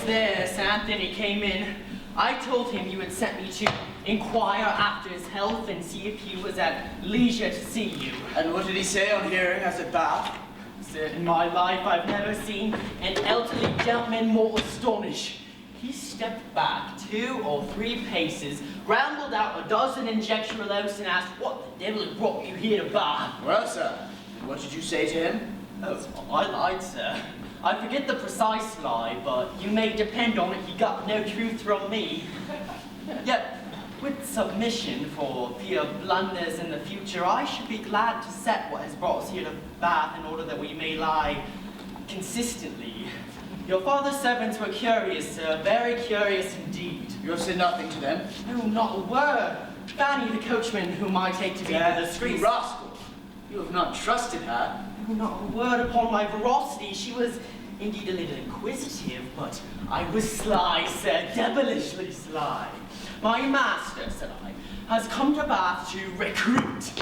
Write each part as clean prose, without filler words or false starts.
was there, Sir Anthony came in. I told him you had sent me to inquire after his health and see if he was at leisure to see you. And what did he say on hearing us at Bath? Sir, in my life I've never seen an elderly gentleman more astonished. He stepped back 2 or 3 paces, rambled out a dozen injecturelos and asked what the devil had brought you here to Bath. Well, sir, what did you say to him? Oh, I lied, sir. I forget the precise lie, but you may depend on it he got no truth from me. Yet, with submission for fear of blunders in the future, I should be glad to set what has brought us here to Bath in order that we may lie consistently. Your father's servants were curious, sir, very curious indeed. You have said nothing to them? No, not a word. Fanny, the coachman, whom I take to be the discreet you rascal. You have not trusted her. No, not a word upon my veracity. She was indeed a little inquisitive, but I was sly, sir, devilishly sly. My master, said I, has come to Bath to recruit.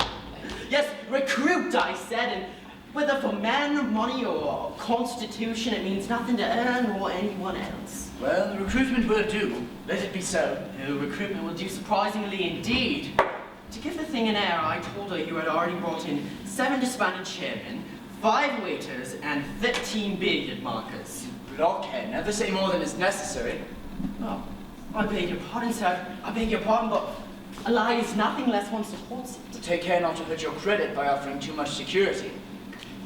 Yes, recruit, I said, and whether for men, money, or constitution, it means nothing to Ern or anyone else. Well, the recruitment will do. Let it be so. The recruitment will do surprisingly indeed. To give the thing an air, I told her you had already brought in 7 disbanded chairmen, 5 waiters, and 13 billiard markers. Blockhead, never say more than is necessary. Oh, I beg your pardon, sir. I beg your pardon, but a lie is nothing unless one supports it. Take care not to hurt your credit by offering too much security.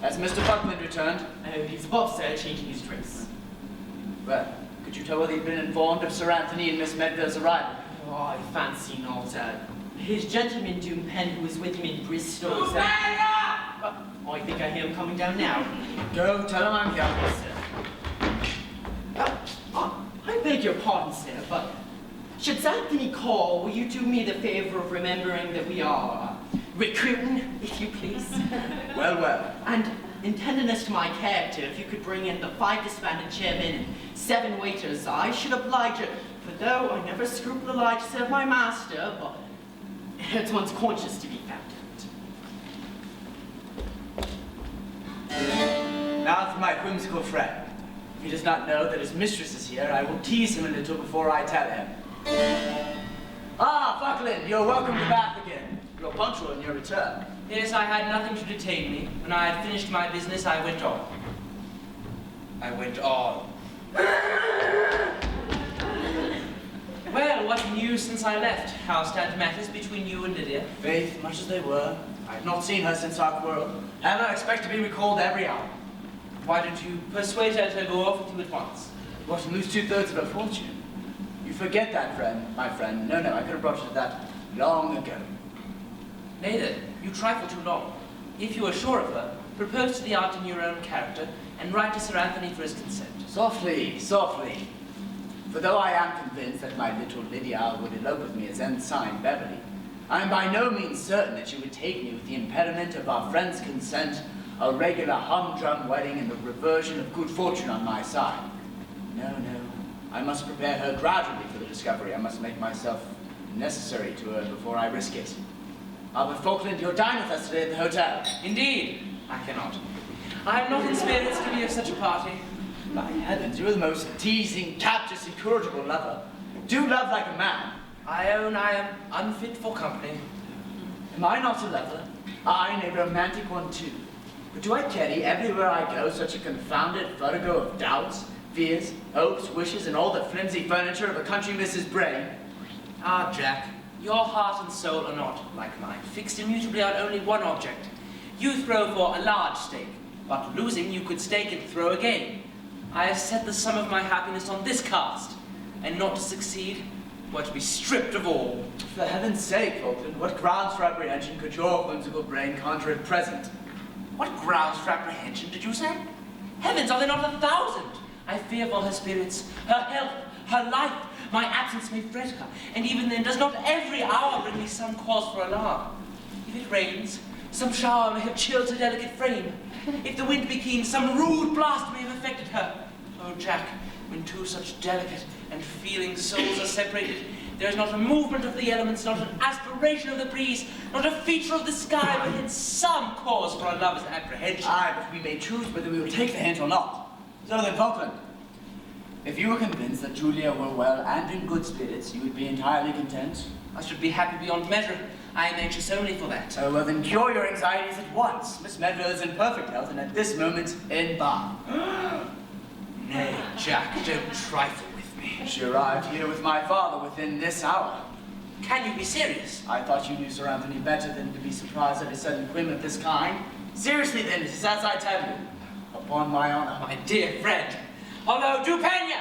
Has Mr. Faulkland returned? Oh, he's above, sir, changing his dress. Well, could you tell whether he'd been informed of Sir Anthony and Miss Medville's arrival? Oh, I fancy not. His gentleman Doom Pen, who was with him in Bristol, said... I think I hear him coming down now. Go, tell him I'm here. Sir. I beg your pardon, sir, but should Sir Anthony call, will you do me the favour of remembering that we are recruiting, if you please? Well, well. And in tenderness to my character, if you could bring in the 5 disbanded chairmen and 7 waiters, I should oblige you. For though I never scruple a lie to serve my master, but it hurts one's conscience to be found out. Now for my whimsical friend. If he does not know that his mistress is here, I will tease him a little before I tell him. Ah, Faulkland, you're welcome to Bath again. You're punctual in your return. Yes, I had nothing to detain me. When I had finished my business, I went on. Well, what news since I left? How stand matters between you and Lydia? Faith, much as they were. I have not seen her since our quarrel, and I expect to be recalled every hour. Why don't you persuade her to go off with you at once? What, and lose 2/3 of her fortune? You forget that, my friend. No, I could have brought you to that long ago. Nay then, you trifle too long. If you are sure of her, propose to the aunt in your own character, and write to Sir Anthony for his consent. Softly, softly. For though I am convinced that my little Lydia would elope with me as Ensign Beverley, I am by no means certain that she would take me with the impediment of our friend's consent, a regular humdrum wedding, and the reversion of good fortune on my side. No, I must prepare her gradually for the discovery. I must make myself necessary to her before I risk it. But Faulkland, you'll dine with us today at the hotel. Indeed, I cannot. I am not in spirits to be of such a party. By heavens, you're the most teasing, captious, incorrigible lover. Do love like a man. I own I am unfit for company. Am I not a lover? I, and a romantic one too. But do I carry everywhere I go such a confounded vertigo of doubts, fears, hopes, wishes, and all the flimsy furniture of a country Mrs. Brain? Ah, Jack, your heart and soul are not, like mine, fixed immutably on only one object. You throw for a large stake, but losing you could stake and throw again. I have set the sum of my happiness on this cast, and not to succeed, were to be stripped of all. For heaven's sake, Faulkland, what grounds for apprehension could your whimsical brain conjure at present? What grounds for apprehension did you say? Heavens, are there not 1,000? I fear for her spirits, her health, her life. My absence may fret her, and even then does not every hour bring me some cause for alarm? If it rains, some shower may have chilled her delicate frame. If the wind be keen, some rude blast may have affected her. Oh, Jack, when two such delicate and feeling souls are separated, there is not a movement of the elements, not an aspiration of the breeze, not a feature of the sky, but in some cause for a lover's apprehension. Aye, but we may choose whether we will take the hint or not. So then, Faulkland, If you were convinced that Julia were well and in good spirits, you would be entirely content? I should be happy beyond measure. I am anxious only for that. Oh, well then cure your anxieties at once. Miss Medville is in perfect health and at this moment in Bath. Nay, Jack, don't trifle with me. She arrived here with my father within this hour. Can you be serious? I thought you knew Sir Anthony better than to be surprised at a sudden whim of this kind. Seriously then, it is as I tell you. Upon my honor. My dear friend. Hello, Dupena!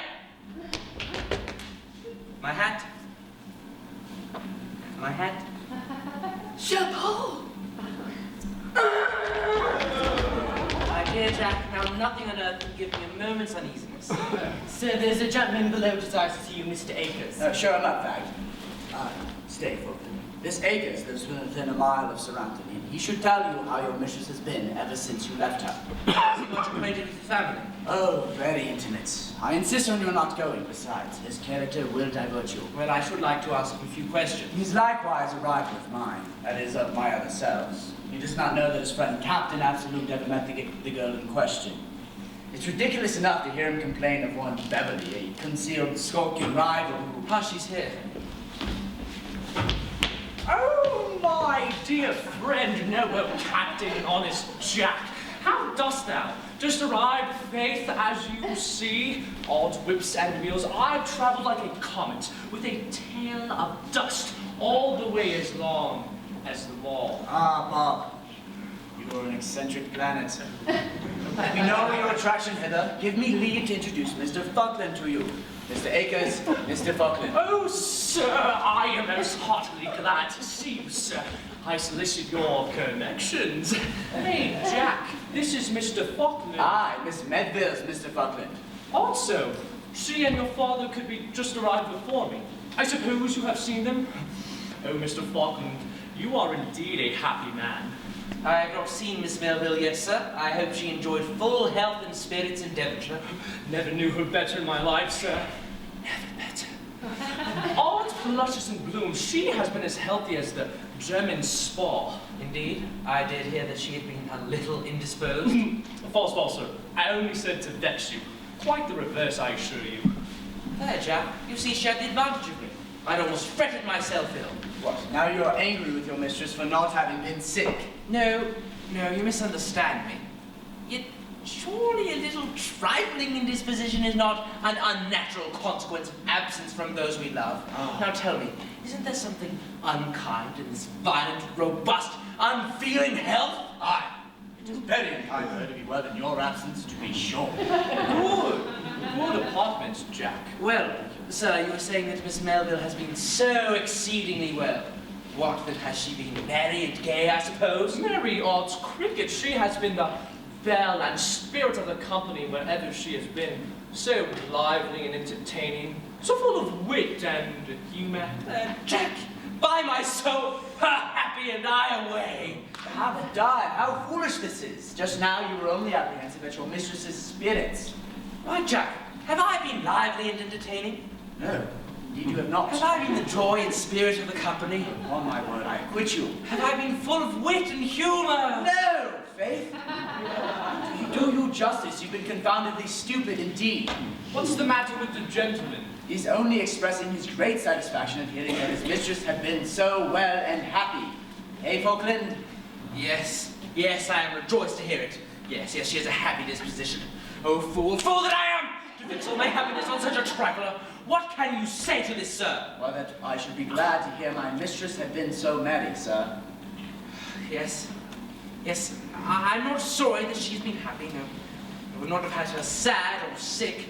My hat? My hat? Chapeau! My dear Jack, now nothing on earth can give me a moment's uneasiness. Sir, there's a gentleman below desires to see you, Mr. Akers. Show him up, fact. Stay, Faulkland. This Akers lives within a mile of Sir Anthony, and he should tell you how your mistress has been ever since you left her. Is he much acquainted with the family? Oh, very intimate. I insist on your not going, besides. His character will divert you. Well, I should like to ask him a few questions. He's likewise a rival of mine, that is, of my other selves. He does not know that his friend Captain Absolute ever met the girl in question. It's ridiculous enough to hear him complain of one Beverly, a concealed, skulking rival who... Hush, he's here. Oh, my dear friend, noble Captain and honest Jack, how dost thou? Just arrived, faith, as you see, odds, whips, and wheels. I've travelled like a comet, with a tail of dust, all the way as long as the wall. Ah, Bob. You are an eccentric planet. Let me know your attraction hither. Give me leave to introduce Mr. Faulkland to you. Mr. Akers, Mr. Faulkland. Oh, sir, I am most heartily glad to see you, sir. I solicit your connections. Hey, Jack, this is Mr. Faulkland. Aye, Miss Medville's Mr. Faulkland. Also, she and your father could be just arrived before me. I suppose you have seen them? Oh, Mr. Faulkland, you are indeed a happy man. I have not seen Miss Melville yet, sir. I hope she enjoyed full health and spirits in Devonshire. Never knew her better in my life, sir. Never better. All its blushes and blooms, she has been as healthy as the German spa. Indeed, I did hear that she had been a little indisposed. False, sir. I only said to vex you. Quite the reverse, I assure you. There, Jack. You see, she had the advantage of me. I'd almost fretted myself ill. What, now you are angry with your mistress for not having been sick? No, you misunderstand me. Yet, surely a little trifling indisposition is not an unnatural consequence of absence from those we love. Now tell me, isn't there something unkind in this violent, robust, unfeeling health? Aye. It is very unkind of her to be well in your absence, to be sure. Good apartments, Jack. Well, sir, you were saying that Miss Melville has been so exceedingly well. What, then has she been merry and gay, I suppose? Merry odds cricket, she has been the belle and spirit of the company wherever she has been. So lively and entertaining, so full of wit and humour. Jack, by my soul, her happy and I away. Have done. How foolish this is. Just now you were only apprehensive at your mistress's spirits. Why, Jack, have I been lively and entertaining? No, indeed you have not. Have I been the joy and spirit of the company? Upon my word, I acquit you. Have I been full of wit and humour? No, Faith. To do you justice, you've been confoundedly stupid indeed. What's the matter with the gentleman? He's only expressing his great satisfaction at hearing that his mistress had been so well and happy. Hey, Faulkland? Yes, I am rejoiced to hear it. Yes, she has a happy disposition. Oh, fool that I am! To fix all my happiness on such a trifler. What can you say to this, sir? Well, that I should be glad to hear my mistress had been so merry, sir. Yes, I'm not sorry that she's been happy, no. I would not have had her sad or sick.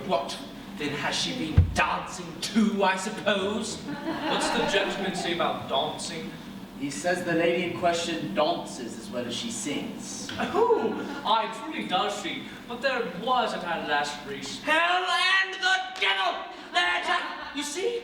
What, then has she been dancing too, I suppose? What's the gentleman say about dancing? He says the lady in question dances as well as she sings. Oh, aye, truly does she. But there was at our last race. Hell and the devil! There, Jack, you see?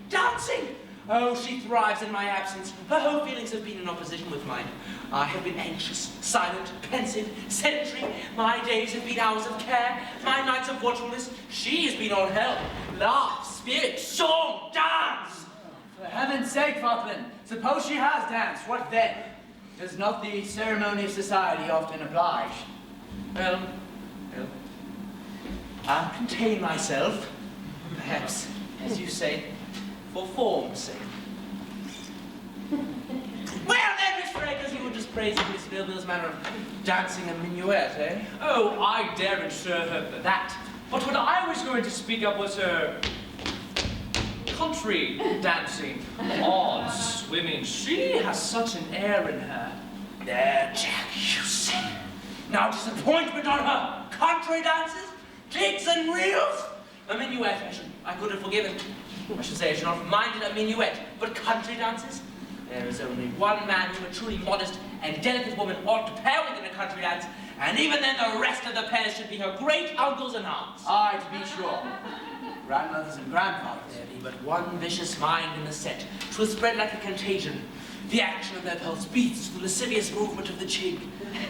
Dancing! Oh, she thrives in my absence. Her whole feelings have been in opposition with mine. I have been anxious, silent, pensive, sedentary. My days have been hours of care, my nights of watchfulness. She has been all hell. Laugh, spirit, song, dance! For heaven's sake, Faulkland, suppose she has danced, what then? Does not the ceremony of society often oblige? Well, contain myself. Perhaps, as you say, for form's sake. Well then, Mr. Akers, you were just praising Miss Bill's manner of dancing a minuet, eh? Oh, I daren't show her that. But what I was going to speak of was her country dancing. Odd swimming. She has such an air in her. There, Jack, you see. Now disappointment on her country dances, jigs and reels. A minuet, I could have forgiven. I should say I should not have minded a minuet, but country dances? There is only one man who a truly modest and delicate woman ought to pair with in a country dance, and even then the rest of the pairs should be her great uncles and aunts. Aye, to be sure. Grandmothers and grandfathers. There be but one vicious mind in the set. 'Twill spread like a contagion. The action of their pulse beats to the lascivious movement of the jig.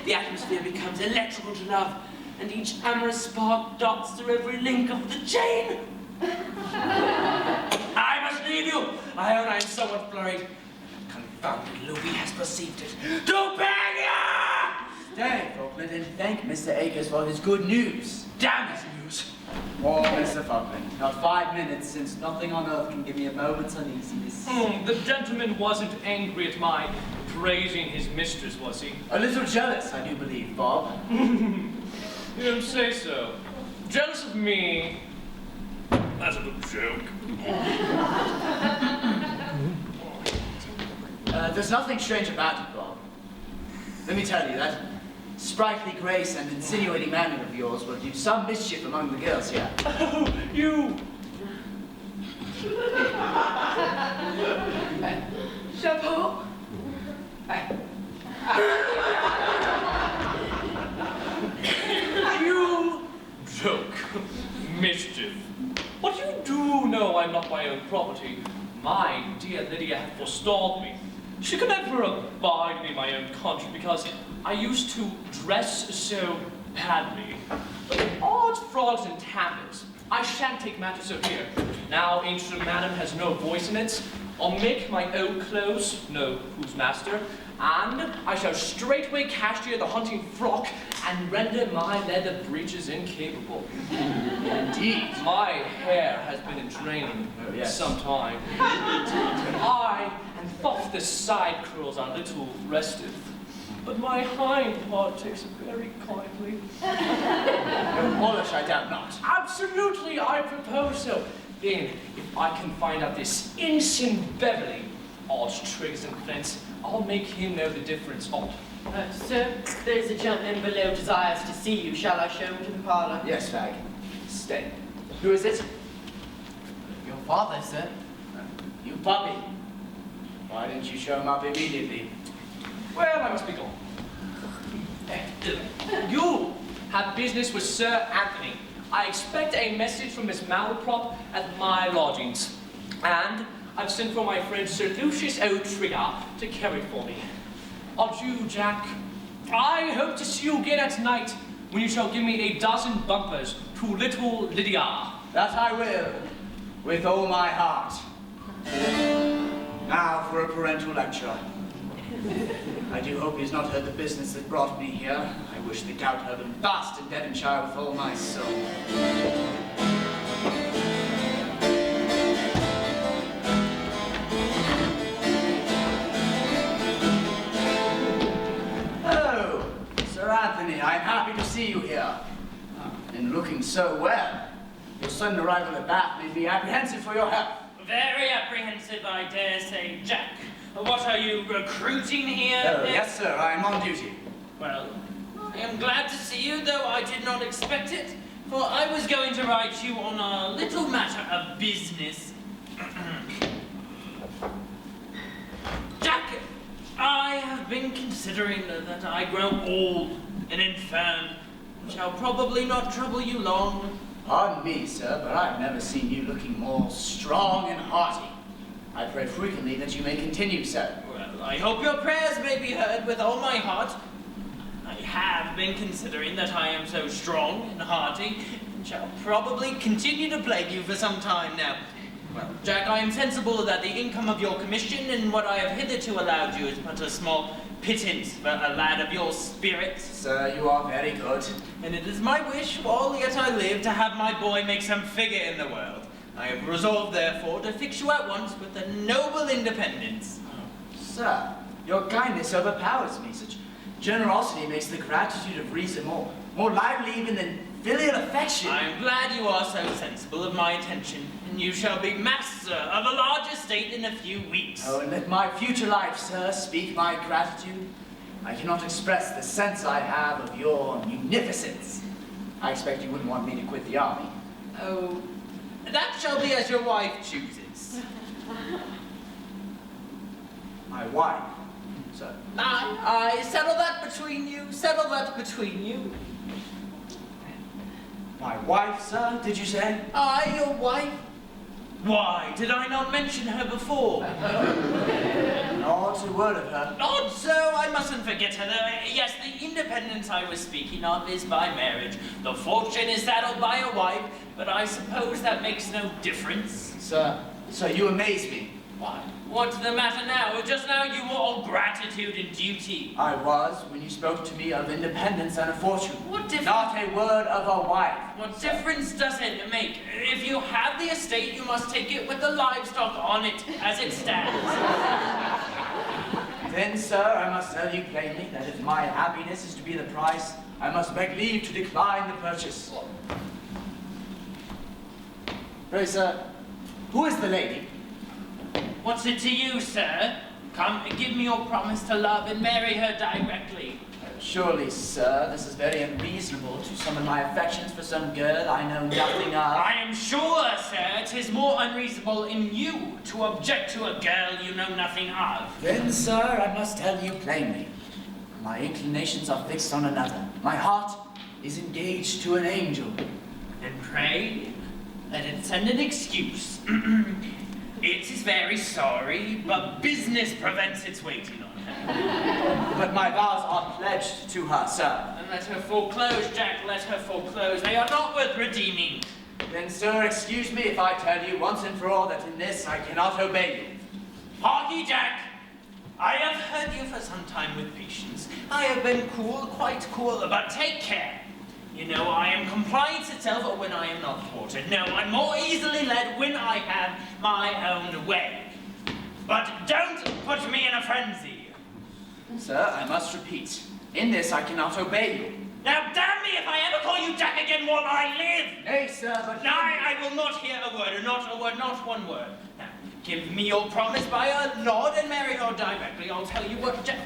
The atmosphere becomes electrical to love, and each amorous spark darts through every link of the chain. I must leave you. I own I am somewhat flurried. Confounded Louis has perceived it. To Becker! Stay, Faulkland, and thank Mr. Akers for his good news. Damn his news. Oh, Mr. Faulkland, not 5 minutes since nothing on earth can give me a moment's uneasiness. The gentleman wasn't angry at my praising his mistress, was he? A little jealous, I do believe, Bob. You don't say so. Jealous of me? That's a good joke. There's nothing strange about it, Bob. Let me tell you, that sprightly grace and insinuating manner of yours will do some mischief among the girls here. Oh, you! Chapeau. You joke. Mischief. But you do know I'm not my own property. My dear Lydia had forestalled me. She could never abide me my own country because I used to dress so badly. But odd frogs and tablets. I shan't take matters so here. Now ancient madam has no voice in it. I'll make my own clothes, know who's master, and I shall straightway cashier the hunting frock and render my leather breeches incapable. Indeed. My hair has been in training Oh, yes. some time. I and thought the side curls are a little restive, but my hind part takes it very kindly. No polish, I doubt not. Absolutely, I propose so. Then, if I can find out this Ensign Beverly, odd tricks and fence, I'll make him know the difference. Odd. Sir, there's a gentleman below desires to see you. Shall I show him to the parlor? Yes, Fag. Stay. Who is it? Your father, sir. You puppy. Why didn't you show him up immediately? Well, I must be gone. You have business with Sir Anthony. I expect a message from Miss Malaprop at my lodgings. And I've sent for my friend Sir Lucius O'Trigger to carry it for me. Adieu, Jack. I hope to see you again at night when you shall give me a dozen bumpers to little Lydia. That I will, with all my heart. Now for a parental lecture. I do hope he's not heard the business that brought me here. I wish the gout had been fast in Devonshire with all my soul. Oh, Sir Anthony, I'm happy to see you here. And looking so well. Your sudden arrival at Bath made me apprehensive for your health. Very apprehensive, I dare say, Jack. What are you recruiting here? Oh, yes, sir, I am on duty. Well, I am glad to see you, though I did not expect it, for I was going to write you on a little matter of business. Jack, I have been considering that I grow old and infirm, and shall probably not trouble you long. Pardon me, sir, but I've never seen you looking more strong and hearty. I pray frequently that you may continue so. Well, I hope your prayers may be heard with all my heart. I have been considering that I am so strong and hearty, and shall probably continue to plague you for some time now. Well, Jack, I am sensible that the income of your commission and what I have hitherto allowed you is but a small pittance for a lad of your spirits. Sir, you are very good. And it is my wish, while yet I live, to have my boy make some figure in the world. I have resolved, therefore, to fix you at once with a noble independence. Sir, your kindness overpowers me. Such generosity makes the gratitude of reason more lively even than filial affection. I am glad you are so sensible of my intention, and you shall be master of a large estate in a few weeks. Oh, and let my future life, sir, speak my gratitude. I cannot express the sense I have of your munificence. I expect you wouldn't want me to quit the army. Oh, that shall be as your wife chooses. My wife, sir. I settle that between you, settle that between you. My wife, sir, did you say? I, your wife? Why, did I not mention her before? Not a word of her. Not so, I mustn't forget her though. Yes, the independence I was speaking of is by marriage. The fortune is saddled by a wife, but I suppose that makes no difference. Sir, you amaze me. Why? What's the matter now? Just now you were all gratitude and duty. I was when you spoke to me of independence and a fortune. What difference? Not a word of a wife. What difference does it make? If you have the estate, you must take it with the livestock on it as it stands. Then, sir, I must tell you plainly that if my happiness is to be the price, I must beg leave to decline the purchase. Pray, sir, who is the lady? What's it to you, sir? Come, give me your promise to love and marry her directly. Surely, sir, this is very unreasonable to summon my affections for some girl I know nothing of. I am sure, sir, 'tis more unreasonable in you to object to a girl you know nothing of. Then, sir, I must tell you plainly. My inclinations are fixed on another. My heart is engaged to an angel. Then pray, let it send an excuse. It is very sorry, but business prevents its waiting on her. But my vows are pledged to her, sir. And let her foreclose, Jack, let her foreclose. They are not worth redeeming. Then, sir, excuse me if I tell you once and for all that in this I cannot obey you. Harkee, Jack, I have heard you for some time with patience. I have been cool, quite cool, but take care. You know, I am compliance itself when I am not thwarted. No, I'm more easily led when I have my own way. But don't put me in a frenzy. Sir, I must repeat, in this I cannot obey you. Now, damn me if I ever call you Jack again while I live! Nay, sir, but... No, I will not hear a word, not one word. Now, give me your promise by a nod and marry her directly. I'll tell you what, Jack...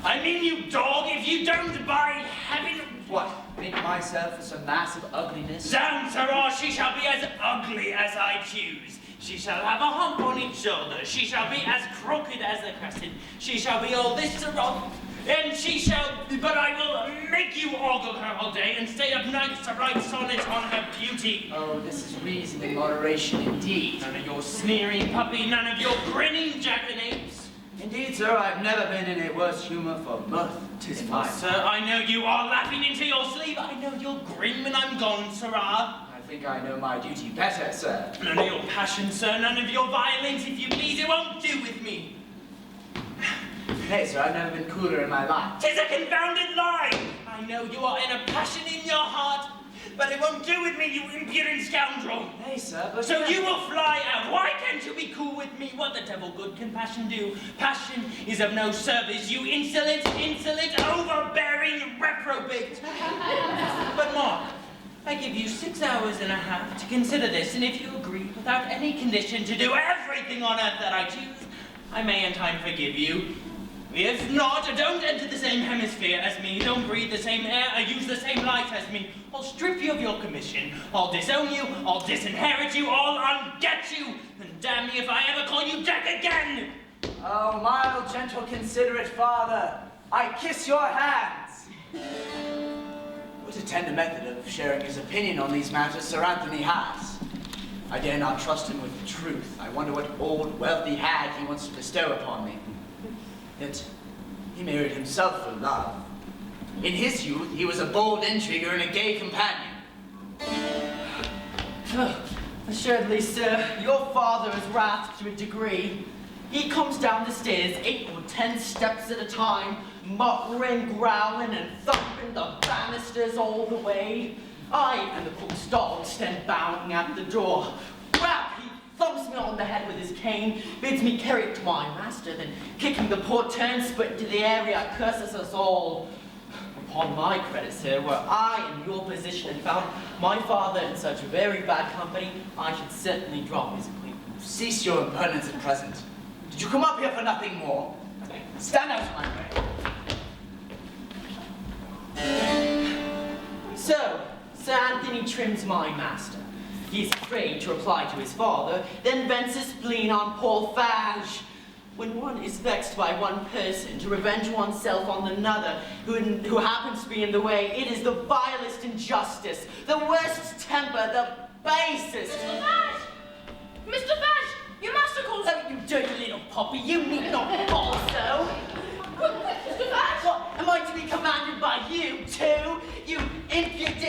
I mean, you dog, if you don't by having... What? Make myself as a mass of ugliness? Down, sirrah, she shall be as ugly as I choose. She shall have a hump on each shoulder. She shall be as crooked as the crescent. She shall be all this sirrah, and she shall... But I will make you ogle her all day and stay up nights to write sonnets on her beauty. Oh, this is reason in moderation indeed. None of your sneering puppy, none of your grinning jackanapes. Indeed, sir, I've never been in a worse humor for mirth. 'Tis mine. Sir, I know you are laughing into your sleeve. I know you'll grin when I'm gone, sirrah. I think I know my duty better, sir. None of your passion, sir, none of your violence, if you please, it won't do with me. Nay, sir, I've never been cooler in my life. 'Tis a confounded lie! I know you are in a passion in your heart, but it won't do with me, you impudent scoundrel! Nay, sir, but... So you will fly out. Why can't you be cool with me? What the devil good can passion do? Passion is of no service, you insolent, overbearing reprobate! But mark, I give you 6 hours and a half to consider this, and if you agree, without any condition, to do everything on earth that I choose, I may in time forgive you. If not, don't enter the same hemisphere as me, don't breathe the same air, or use the same light as me. I'll strip you of your commission, I'll disown you, I'll disinherit you, I'll unget you, and damn me if I ever call you Jack again! Oh, mild, gentle, considerate father, I kiss your hands! What a tender method of sharing his opinion on these matters Sir Anthony has. I dare not trust him with the truth. I wonder what old, wealthy hag he wants to bestow upon me. Yet, he married himself for love. In his youth, he was a bold intriguer and a gay companion. Assuredly, sir, your father is wrath to a degree. He comes down the stairs 8 or 10 steps at a time, muttering, growling, and thumping the banisters all the way. I and the cook's dog stand bounding at the door. Whap! He thumps me on the head with his cane, bids me carry it to my master, then kicking the poor turnspit into the area, curses us all. Upon my credit, sir, were I in your position and found my father in such very bad company, I should certainly drop his acquaintance. Cease your impertinence at present. Did you come up here for nothing more? Stand out of my way. So, Sir Anthony trims my master. He's afraid to reply to his father, then vents his spleen on poor Fadge. When one is vexed by one person, to revenge oneself on another who happens to be in the way, it is the vilest injustice, the worst temper, the basest. Mr. Fadge! Mr. Fadge! Your master calls Oh, you dirty little puppy, you need not call so. Mr. Fadge! What, am I to be commanded by you too? You impudent